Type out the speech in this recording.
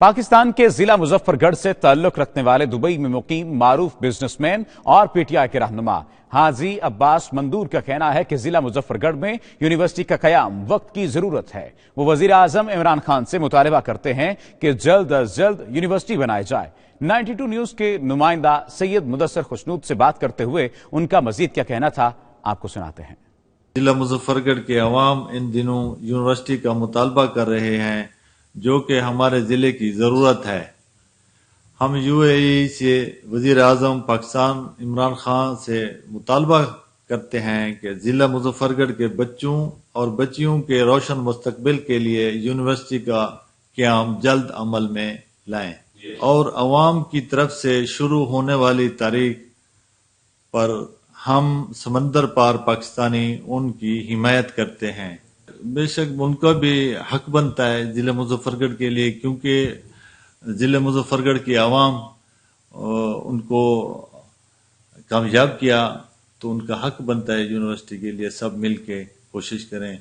पाकिस्तान के जिला मुजफ्फरगढ़ से ताल्लुक रखने वाले दुबई में मुकीम मारूफ बिजनेसमैन और पीटीआई के रहनुमा हाजी अब्बास मंदूर का कहना है कि जिला मुजफ्फरगढ़ में यूनिवर्सिटी का कयाम वक्त की जरूरत है। वो वजीर आजम इमरान खान से मुतालबा करते हैं कि जल्द अज जल्द यूनिवर्सिटी बनाई जाए। 92 न्यूज के नुमाइंदा सैयद मुदस्सर खुशनूद से बात करते हुए उनका मजीद क्या कहना था, आपको सुनाते हैं। जिला मुजफ्फरगढ़ के अवाम इन दिनों यूनिवर्सिटी का मुतालबा कर रहे हैं, जो कि हमारे जिले की जरूरत है। हम यूएई से वजीर आजम पाकिस्तान इमरान खान से मुतालबा करते हैं कि जिला मुजफ्फरगढ़ के बच्चों और बच्चियों के रोशन मुस्तकबिल के लिए यूनिवर्सिटी का क़याम जल्द अमल में लाएं और अवाम की तरफ से शुरू होने वाली तारीख पर हम समंदर पार पाकिस्तानी उनकी हिमायत करते हैं। बेशक उनका भी हक बनता है जिला मुजफ्फरगढ़ के लिए, क्योंकि जिला मुजफ्फरगढ़ की आवाम उनको कामयाब किया, तो उनका हक बनता है यूनिवर्सिटी के लिए सब मिल के कोशिश करें।